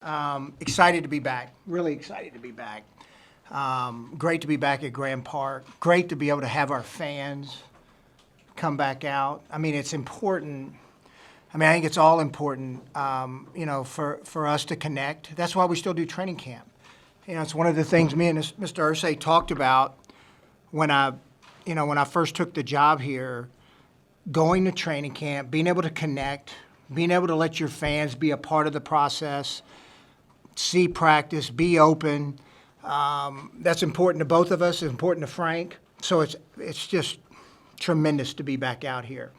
Excited to be back. Really excited to be back. Great to be back at Grand Park. Great to be able to have our fans come back out. I mean, it's important. I think it's all important, for us to connect. That's why we still do training camp. It's one of the things me and Mr. Irsay talked about when I first took the job here, going to training camp, being able to connect, being able to let your fans be a part of the process, see practice, be open. That's important to both of us. It's important to Frank. So it's just tremendous to be back out here.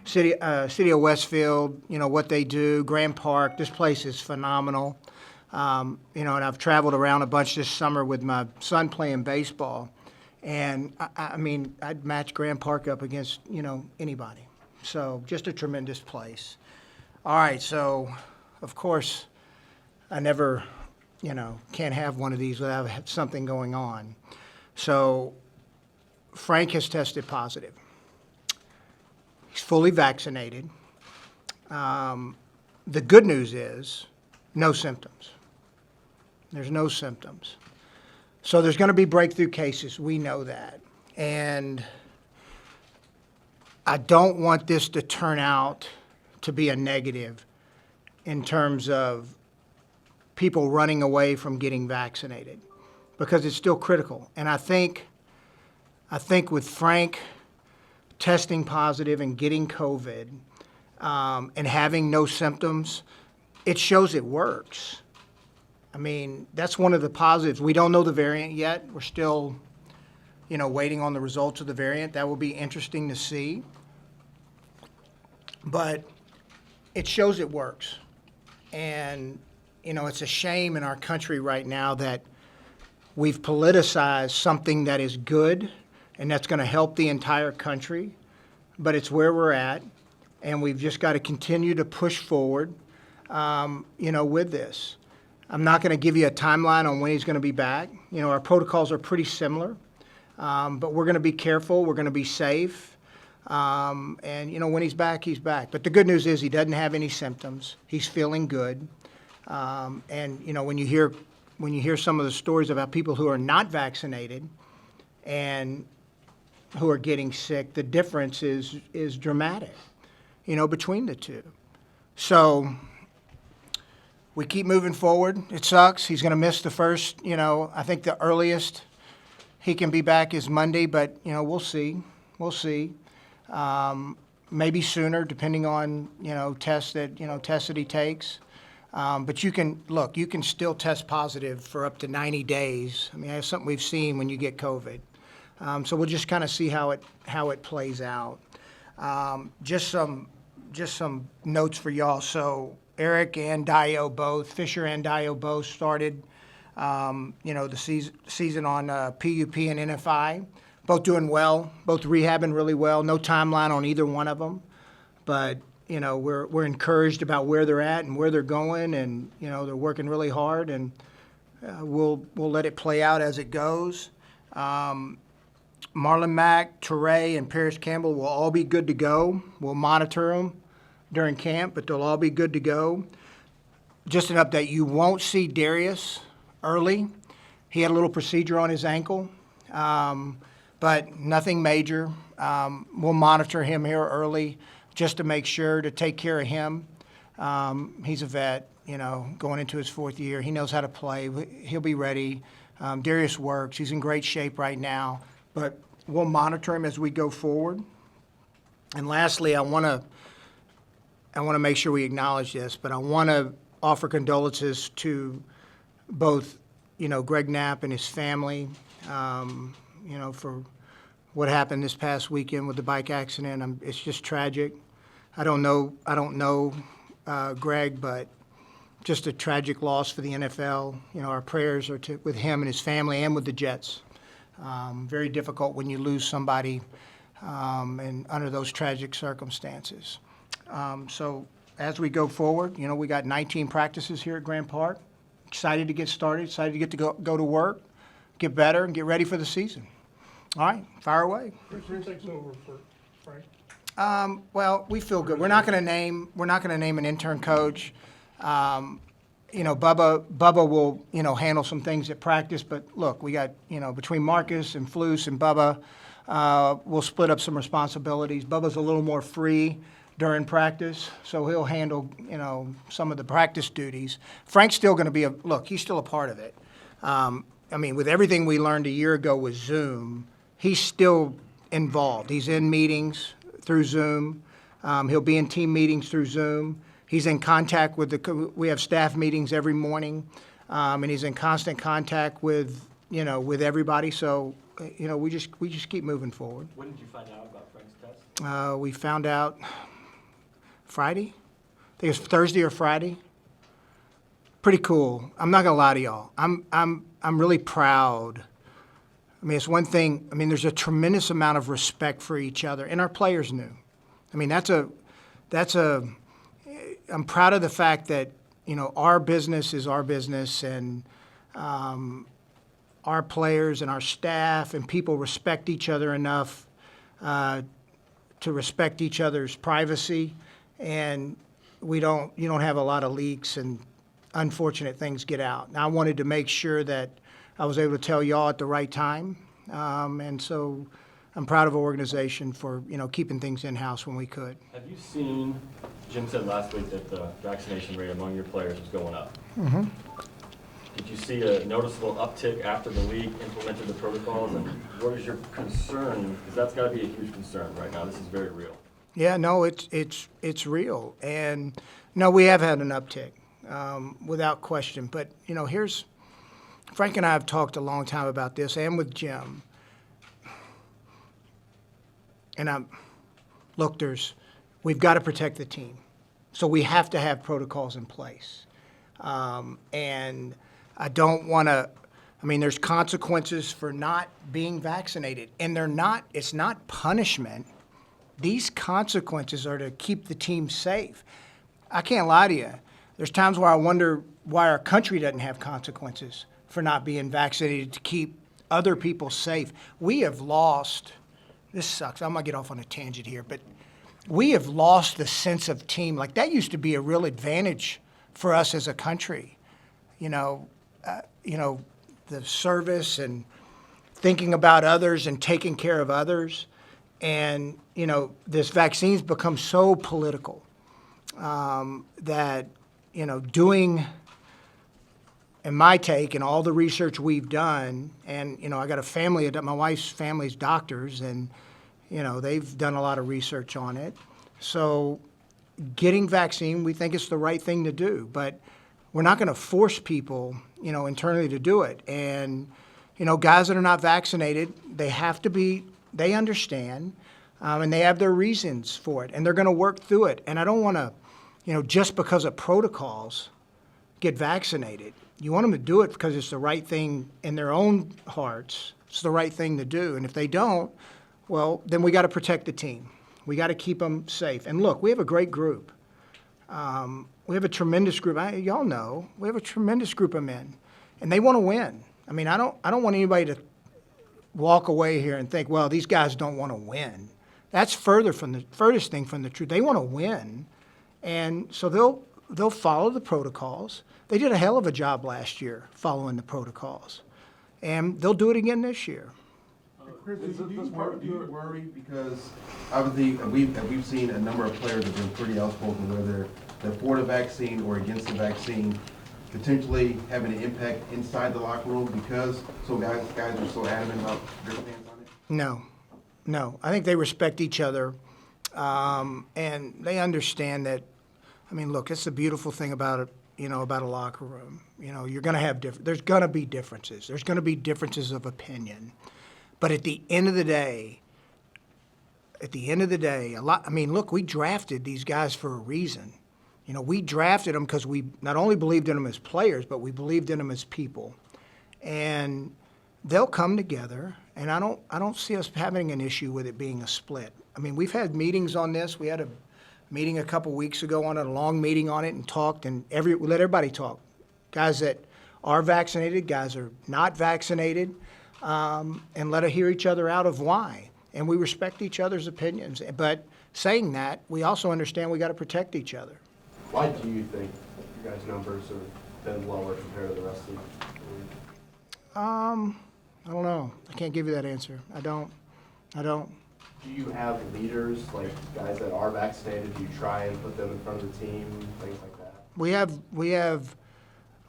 City of Westfield, what they do, Grand Park, this place is phenomenal. And I've traveled around a bunch this summer with my son playing baseball. And I'd match Grand Park up against, anybody. So just a tremendous place. All right, so of course, I never, can't have one of these without something going on. So Frank has tested positive. He's fully vaccinated. The good news is no symptoms. There's no symptoms. So there's going to be breakthrough cases. We know that. And I don't want this to turn out to be a negative in terms of people running away from getting vaccinated, because it's still critical. And I think with Frank testing positive and getting COVID and having no symptoms, it shows it works. That's one of the positives. We don't know the variant yet. We're still, waiting on the results of the variant. That will be interesting to see. But it shows it works. And, it's a shame in our country right now that we've politicized something that is good and that's going to help the entire country. But it's where we're at. And we've just got to continue to push forward, with this. I'm not going to give you a timeline on when he's going to be back. Our protocols are pretty similar, but we're going to be careful. We're going to be safe. And, when he's back, he's back. But the good news is he doesn't have any symptoms. He's feeling good. And, when you hear some of the stories about people who are not vaccinated and who are getting sick, the difference is dramatic, between the two. So we keep moving forward. It sucks. He's going to miss the first, I think the earliest he can be back is Monday, but, we'll see. We'll see. Maybe sooner, depending on, tests that he takes. But you can still test positive for up to 90 days. That's something we've seen when you get COVID. So we'll just kind of see how it plays out. Just some notes for y'all. So Eric and Dio both, Fisher and Dio both started, the season on PUP and NFI. Both doing well, both rehabbing really well. No timeline on either one of them, but we're encouraged about where they're at and where they're going, and they're working really hard, and we'll let it play out as it goes. Marlon Mack, Teray, and Paris Campbell will all be good to go. We'll monitor them during camp, but they'll all be good to go. Just an update, you won't see Darius early. He had a little procedure on his ankle, but nothing major. We'll monitor him here early just to make sure to take care of him. He's a vet, going into his fourth year. He knows how to play. He'll be ready. Darius works. He's in great shape right now, but we'll monitor him as we go forward. And lastly, I want to make sure we acknowledge this, but I want to offer condolences to both, Greg Knapp and his family, for what happened this past weekend with the bike accident. It's just tragic. I don't know Greg, but just a tragic loss for the NFL. Our prayers are with him and his family and with the Jets. Very difficult when you lose somebody and under those tragic circumstances. So as we go forward, we got 19 practices here at Grand Park. Excited to get started, excited to get to go to work, get better, and get ready for the season. All right, fire away. Who takes over for Frank? Well, we feel good. We're not going to name an intern coach. Bubba will, handle some things at practice, but look, we got, between Marcus and Flus and Bubba, we'll split up some responsibilities. Bubba's a little more free during practice, so he'll handle, some of the practice duties. Frank's still going to be he's still a part of it. With everything we learned a year ago with Zoom, he's still involved. He's in meetings through Zoom. He'll be in team meetings through Zoom. He's in contact with we have staff meetings every morning, and he's in constant contact with everybody. So, we just keep moving forward. When did you find out about Frank's test? We found out Friday. I think it was Thursday or Friday. Pretty cool. I'm not gonna lie to y'all. I'm really proud. It's one thing. There's a tremendous amount of respect for each other, and our players knew. I'm proud of the fact that, our business is our business, and our players and our staff and people respect each other enough to respect each other's privacy, and you don't have a lot of leaks and unfortunate things get out. And I wanted to make sure that I was able to tell y'all at the right time, and so I'm proud of our organization for, keeping things in-house when we could. Have you seen, Jim said last week that the vaccination rate among your players was going up. Mm-hmm. Did you see a noticeable uptick after the league implemented the protocols? And what is your concern? Because that's got to be a huge concern right now. This is very real. Yeah, no, it's real. And, no, we have had an uptick, without question. But, Frank and I have talked a long time about this, and with Jim. And we've got to protect the team. So we have to have protocols in place. And I don't want to, there's consequences for not being vaccinated. And it's not punishment. These consequences are to keep the team safe. I can't lie to you. There's times where I wonder why our country doesn't have consequences for not being vaccinated to keep other people safe. We have lost. This sucks. I'm going to get off on a tangent here, but we have lost the sense of team. Like, that used to be a real advantage for us as a country. The service and thinking about others and taking care of others. And, this vaccine's become so political that, doing, in my take and all the research we've done, and, I got a family, my wife's family's doctors, and, they've done a lot of research on it. So getting vaccine, we think it's the right thing to do, but we're not going to force people, internally to do it. And, guys that are not vaccinated, they understand, and they have their reasons for it, and they're going to work through it. And I don't want to, just because of protocols, get vaccinated. You want them to do it because it's the right thing in their own hearts. It's the right thing to do. And if they don't, well, then we got to protect the team. We got to keep them safe. And look, we have a great group. We have a tremendous group. Y'all know we have a tremendous group of men, and they want to win. I don't want anybody to walk away here and think, well, these guys don't want to win. That's furthest thing from the truth. They want to win, and so they'll follow the protocols. They did a hell of a job last year following the protocols, and they'll do it again this year. Chris, do you worry because obviously we've seen a number of players have been pretty outspoken, whether they're for the vaccine or against the vaccine, potentially having an impact inside the locker room because guys are so adamant about their stance on it? No. I think they respect each other, and they understand that. Look, that's the beautiful thing about it. About a locker room. You're going to have there's going to be differences. There's going to be differences of opinion. But at the end of the day, look, we drafted these guys for a reason. We drafted them because we not only believed in them as players, but we believed in them as people. And they'll come together, and I don't see us having an issue with it being a split. We've had meetings on this. We had a meeting a couple weeks ago on it, a long meeting on it, and talked, and we let everybody talk. Guys that are vaccinated, guys that are not vaccinated, and let us hear each other out of why. And we respect each other's opinions. But saying that, we also understand we got to protect each other. Why do you think you guys' numbers been lower compared to the rest of the league? I don't know. I can't give you that answer. I don't. Do you have leaders, like guys that are vaccinated? Do you try and put them in front of the team, things like that?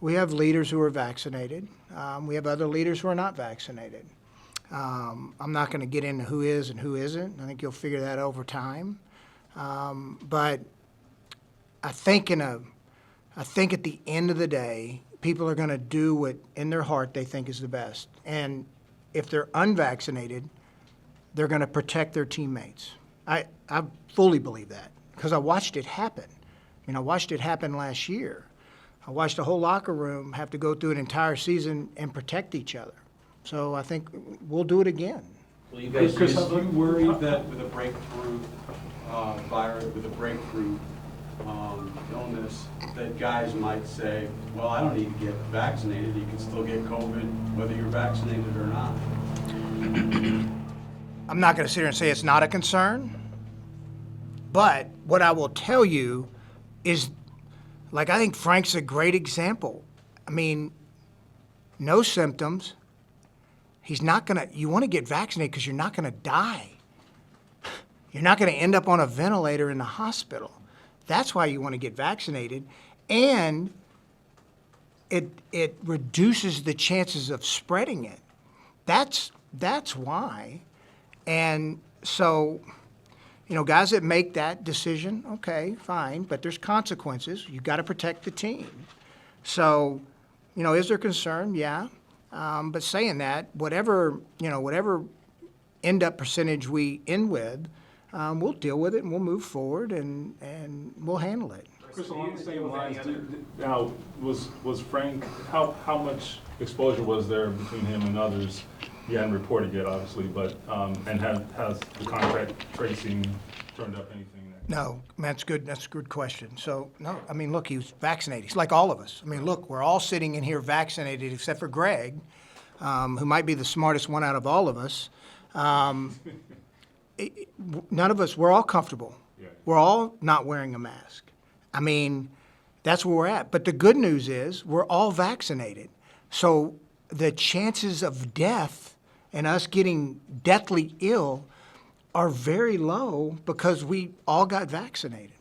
We have leaders who are vaccinated. We have other leaders who are not vaccinated. I'm not going to get into who is and who isn't. I think you'll figure that over time. But I think at the end of the day, people are going to do what in their heart they think is the best. And if they're unvaccinated, they're going to protect their teammates. I fully believe that because I watched it happen. I watched it happen last year. I watched the whole locker room have to go through an entire season and protect each other. So I think we'll do it again. Will you guys Chris, use, are you worried that with a breakthrough virus, with a breakthrough illness, that guys might say, well, I don't need to get vaccinated, you can still get COVID whether you're vaccinated or not? I'm not going to sit here and say it's not a concern, but what I will tell you is, like, I think Frank's a great example. I mean, no symptoms. He's not going to, you want to get vaccinated because you're not going to die. You're not going to end up on a ventilator in the hospital. That's why you want to get vaccinated. And it reduces the chances of spreading it. That's why. And so, guys that make that decision, okay, fine, but there's consequences. You've got to protect the team. So, is there concern? Yeah. But saying that, whatever end up percentage we end with, we'll deal with it and we'll move forward and we'll handle it. Chris, along the same lines, now, was Frank, how much exposure was there between him and others? He hadn't reported yet, obviously, but, and has the contact tracing turned up anything? No, that's good. That's a good question. So, no, I mean, look, he was vaccinated. He's like all of us. I mean, look, we're all sitting in here vaccinated except for Greg, who might be the smartest one out of all of us. None of us, we're all comfortable. Yeah. We're all not wearing a mask. I mean, that's where we're at. But the good news is we're all vaccinated. So the chances of death and us getting deathly ill are very low because we all got vaccinated.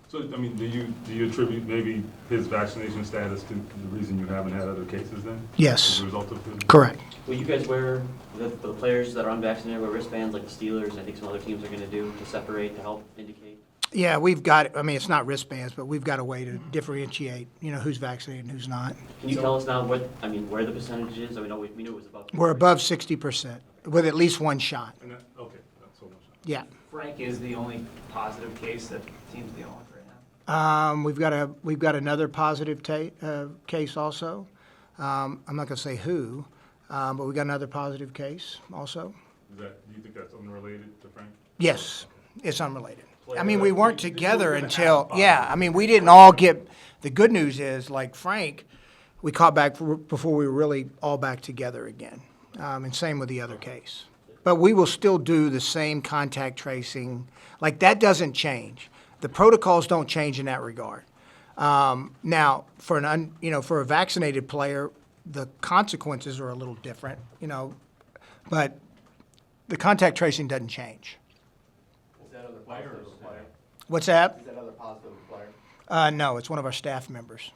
So, I mean, do you attribute maybe his vaccination status to the reason you haven't had other cases then? Yes. As a result of his? Correct. will you guys wear, the players that are unvaccinated wear wristbands like the Steelers, and I think some other teams are going to do, to separate, to help indicate? Yeah, we've got, I mean, it's not wristbands, but we've got a way to differentiate, who's vaccinated and who's not. Can you tell us now where the percentage is? I mean, we knew it was above. We're above 60% with at least one shot. And that, okay, that's so much. Yeah. Frank is the only positive case that the team's dealing with right now. We've got another positive case also. I'm not going to say who, but we got another positive case also. Do you think that's unrelated to Frank? Yes, it's unrelated. I mean, we weren't together until, I mean, we didn't all get, the good news is, like Frank, we caught back before we were really all back together again. And same with the other case. But we will still do the same contact tracing. Like, that doesn't change. The protocols don't change in that regard. Now, for for a vaccinated player, the consequences are a little different, but the contact tracing doesn't change. Is that other positive player? What's that? Is that other positive player? No, it's one of our staff members.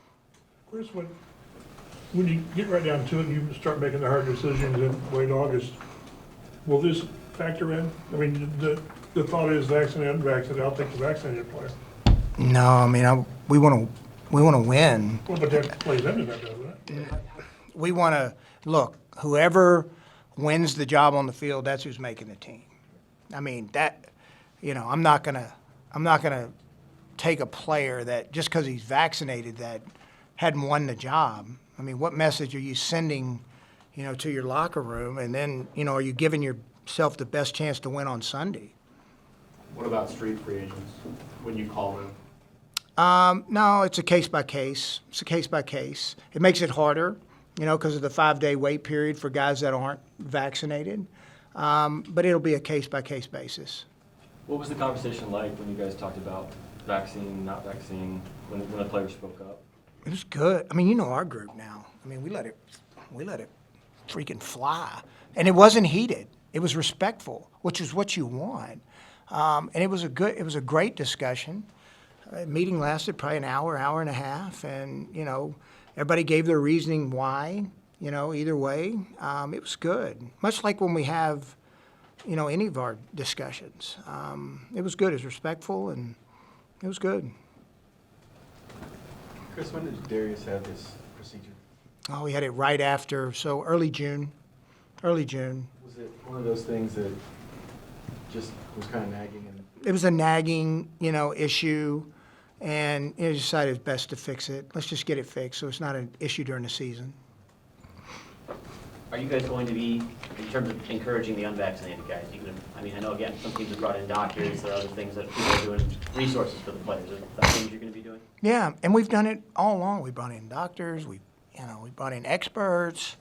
Chris, when you get right down to it and you start making the hard decisions in late August, will this factor in? I mean, the thought is vaccinated, unvaccinated, I'll take the vaccinated player. No, I mean, we want to win. Well, but that plays into that, doesn't it? We want to look. Whoever wins the job on the field, that's who's making the team. I mean, that, I'm not gonna take a player that just because he's vaccinated that hadn't won the job. I mean, what message are you sending, to your locker room? And then, are you giving yourself the best chance to win on Sunday? What about street free agents when you call them? No, it's a case by case. It's a case by case. It makes it harder, because of the 5-day wait period for guys that aren't vaccinated. But it'll be a case by case basis. What was the conversation like when you guys talked about vaccine, not vaccine, when the players spoke up? It was good. I mean, you know our group now. I mean, we let it freaking fly. And it wasn't heated. It was respectful, which is what you want. And it was a great discussion. Meeting lasted probably an hour, hour and a half, and, you know, everybody gave their reasoning why, you know, either way. It was good. Much like when we have, you know, any of our discussions. It was good. It was respectful, and it was good. Chris, when did Darius have his procedure? Oh, we had it right after, so early June. Early June. Was it one of those things that just was kind of nagging? And It was a nagging, you know, issue, and you know, decided it's best to fix it. Let's just get it fixed so it's not an issue during the season. Are you guys going to be, in terms of encouraging the unvaccinated guys, I mean, I know, again, some teams have brought in doctors, there are other things that people are doing, resources for the players. Are that things you're going to be doing? Yeah, and we've done it all along. We brought in doctors, we brought in experts.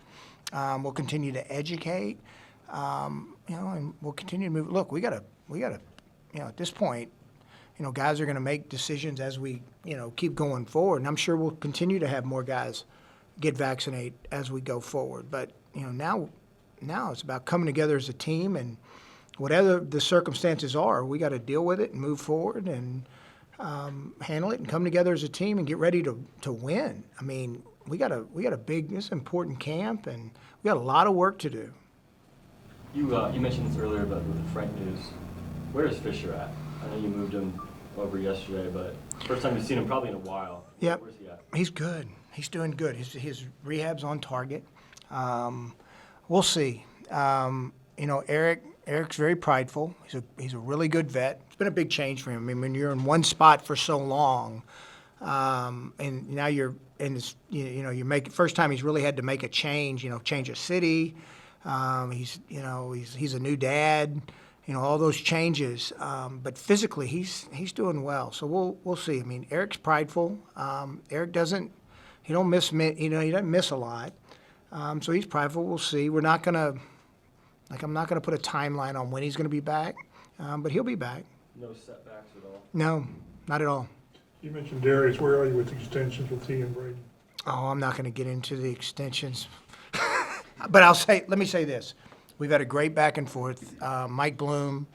We'll continue to educate, you know, and we'll continue to move. Look, we gotta, you know, at this point, you know, guys are gonna make decisions as we, you know, keep going forward. And I'm sure we'll continue to have more guys get vaccinated as we go forward. But, you know, now it's about coming together as a team, and whatever the circumstances are, we gotta deal with it and move forward and handle it and come together as a team and get ready to win. I mean, we got a big, this is an important camp, and we got a lot of work to do. You mentioned this earlier about with the Frank news. Where is Fisher at? I know you moved him over yesterday, but first time you've seen him probably in a while. Yep. Where's he at? He's good. He's doing good. His rehab's on target. We'll see. You know, Eric's very prideful. He's a really good vet. It's been a big change for him. I mean, when you're in one spot for so long, and now you're in this, you know, first time he's really had to make a change. You know, change a city. He's a new dad. You know, all those changes. But physically, he's doing well. So we'll see. I mean, Eric's prideful. Eric doesn't miss a lot. So he's prideful. We'll see. I'm not gonna put a timeline on when he's gonna be back, but he'll be back. No setbacks at all? No, not at all. You mentioned Darius. Where are you with extensions with he and Brady? Oh, I'm not gonna get into the extensions. But let me say this. We've had a great back and forth. Mike Bloom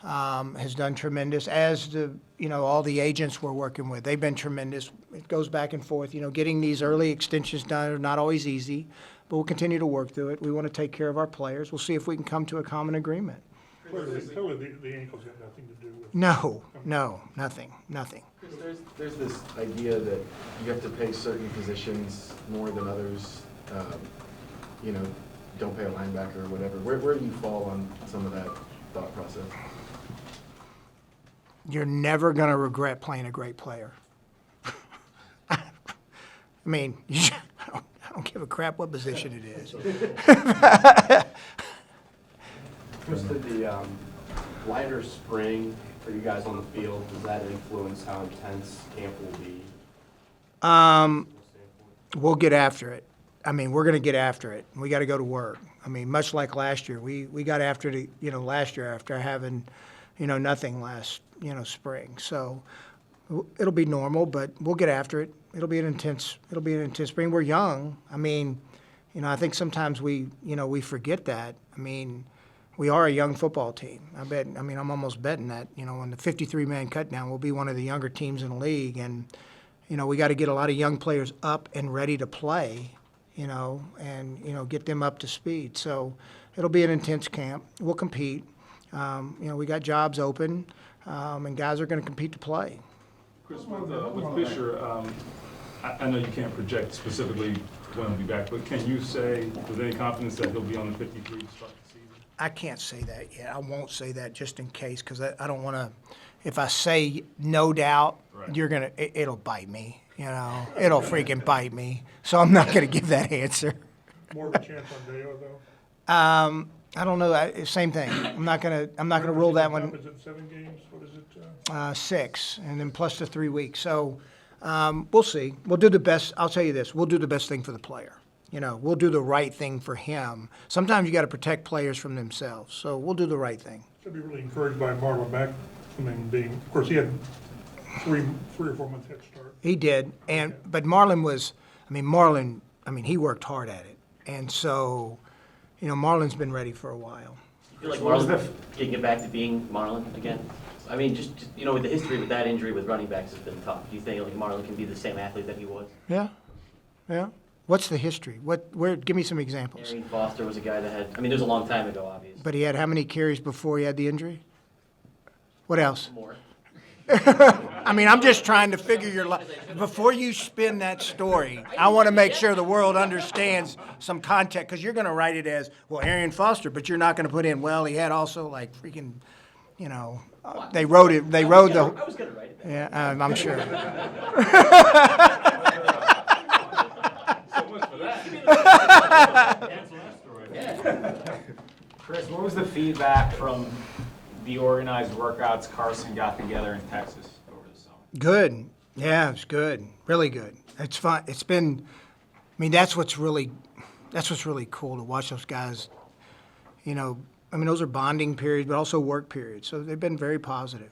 has done tremendous, as all the agents we're working with. They've been tremendous. It goes back and forth. You know, getting these early extensions done are not always easy, but we'll continue to work through it. We want to take care of our players. We'll see if we can come to a common agreement. Clearly, the ankles have nothing to do with. No, nothing. Chris, there's this idea that you have to pay certain positions more than others. You know, don't pay a linebacker or whatever. Where do you fall on some of that thought process? You're never going to regret playing a great player. I mean, I don't give a crap what position it is. Chris, did the lighter spring for you guys on the field, does that influence how intense camp will be? We'll get after it. I mean, we're going to get after it. We got to go to work. I mean, much like last year, we got after it, last year after having, nothing last, spring. So it'll be normal, but we'll get after it. It'll be an intense spring. We're young. I mean, I think sometimes we forget that. I mean, we are a young football team. I'm almost betting that, on the 53-man cutdown, we'll be one of the younger teams in the league. And, we got to get a lot of young players up and ready to play, and get them up to speed. So it'll be an intense camp. We'll compete. We got jobs open, and guys are going to compete to play. Chris, with Fisher, I know you can't project specifically when he'll be back, but can you say with any confidence that he'll be on the 53 to start the season? I can't say that yet. I won't say that just in case, because I don't want to. If I say no doubt, right, it'll bite me. It'll freaking bite me. So I'm not going to give that answer. More of a chance on Deo, though? I don't know. Same thing. I'm not gonna rule that one. Is it 7 games? What is it? 6, and then plus the 3 weeks. So we'll see. We'll do the best. I'll tell you this. We'll do the best thing for the player. We'll do the right thing for him. Sometimes you got to protect players from themselves. So we'll do the right thing. Should be really encouraged by Marlon back. Of course, he had three or 4 months head start. He did, but he worked hard at it. And so, Marlon's been ready for a while. You feel like Marlon can get back to being Marlon again? I mean, just with the history with that injury with running backs has been tough. Do you think like Marlon can be the same athlete that he was? Yeah. What's the history? Give me some examples. Arian Foster was a guy that had, it was a long time ago, obviously. But he had how many carries before he had the injury? What else? More. I'm just trying to figure your life. Before you spin that story, I want to make sure the world understands some context, because you're going to write it as, well, Arian Foster, but you're not going to put in, well, he had also like freaking, they wrote the. I was going to write it. Yeah, I'm sure. So much for that. Chris, what was the feedback from the organized workouts Carson got together in Texas over the summer? Good. Yeah, it's good. Really good. It's fun. It's been, that's what's really cool to watch those guys. Those are bonding periods, but also work periods. So they've been very positive.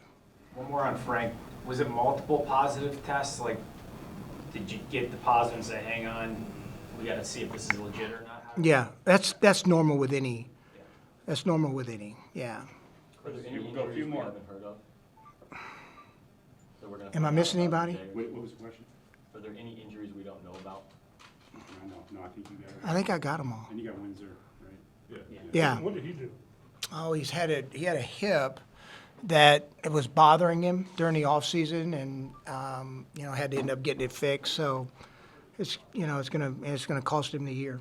One more on Frank. Was it multiple positive tests? Like, did you get the positive and say, hang on, we got to see if this is legit or not? Yeah, that's normal with any. That's normal with any. Yeah. Are there any We'll go a injuries few we more. haven't heard of? That we're gonna Am I find missing out about anybody? today? What was the question? Are there any injuries we don't know about? No, I think you got it. I think I got them all. And you got Windsor, right? Yeah. What did he do? Oh, he had a hip that it was bothering him during the off season, and had to end up getting it fixed. So it's gonna cost him the year.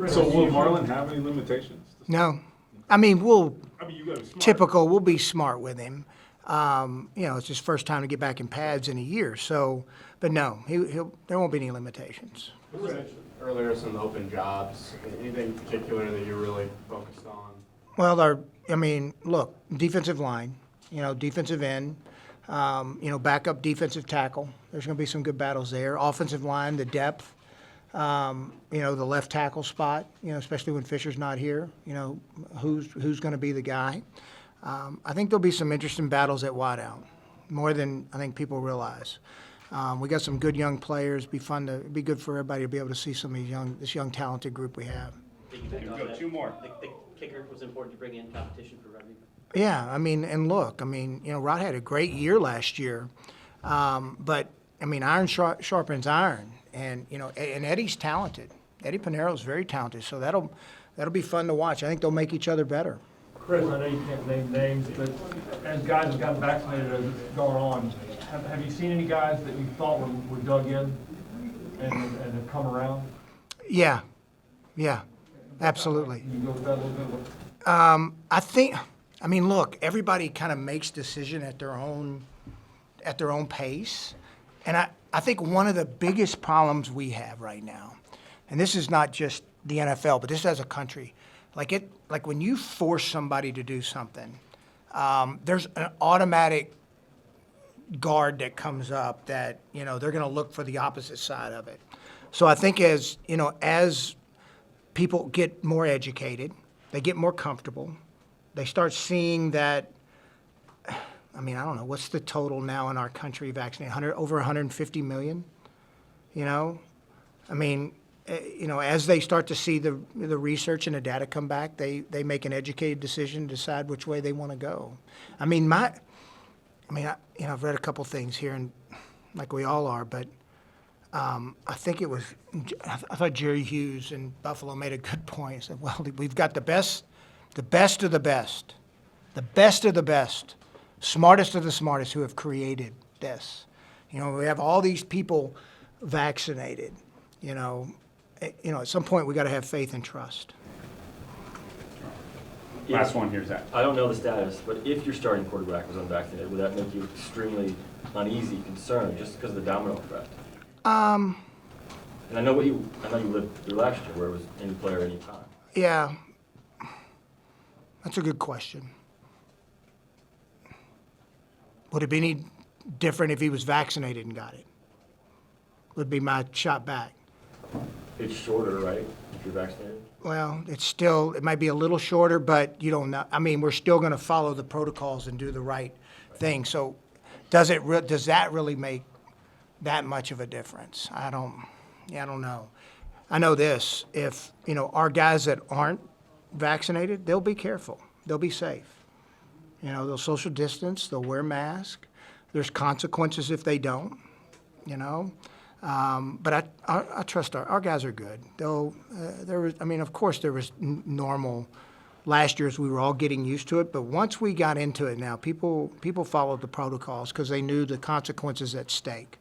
So will Marlon have any limitations? No, we'll I mean, you got to be smart. typical. We'll be smart with him. It's his first time to get back in pads in a year. So, but no, there won't be any limitations. You mentioned earlier some open jobs. Anything particular that you're really focused on? Well, look, defensive line, defensive end, backup defensive tackle. There's going to be some good battles there. Offensive line, the depth, the left tackle spot, especially when Fisher's not here, who's going to be the guy. I think there'll be some interesting battles at wideout, more than I think people realize. We got some good young players. It'd be good for everybody to be able to see some of this young talented group we have. Piggyback on Go that, two more. The kicker was important to bring in competition for revenue. Yeah, and look, Rod had a great year last year, but iron sharpens iron, and and Eddie's talented. Eddie Pinero's very talented, so that'll be fun to watch. I think they'll make each other better. Chris, I know you can't name names, but as guys have gotten vaccinated as it's gone on, have you seen any guys that you thought were dug in and have come around? Yeah, absolutely. Can you go with that a little bit? I think, look, everybody kind of makes decision at their own pace. And I think one of the biggest problems we have right now, and this is not just the NFL, but this as a country, like when you force somebody to do something, there's an automatic guard that comes up that, they're going to look for the opposite side of it. So I think as people get more educated, they get more comfortable, they start seeing that, I don't know, what's the total now in our country vaccinated? Over 150 million? As they start to see the research and the data come back, they make an educated decision, decide which way they want to go. I've read a couple things here, and like we all are, but I thought Jerry Hughes in Buffalo made a good point. He said, well, we've got the best of the best, smartest of the smartest who have created this. We have all these people vaccinated. At some point we got to have faith and trust. Last one here, Zach. I don't know the status, but if your starting quarterback was unvaccinated, would that make you extremely uneasy, concerned, just because of the domino effect? And I know you lived through last year, where it was any player, any time. Yeah, that's a good question. Would it be any different if he was vaccinated and got it? Would be my shot back. It's shorter, right, if you're vaccinated? Well, it might be a little shorter, but you don't know. We're still going to follow the protocols and do the right thing. So Does that really make that much of a difference? I don't know. I know this, if, our guys that aren't vaccinated, they'll be careful. They'll be safe. They'll social distance, they'll wear masks. There's consequences if they don't, But I trust our guys are good. Of course there was normal. Last year's we were all getting used to it, but once we got into it now, people followed the protocols because they knew the consequences at stake.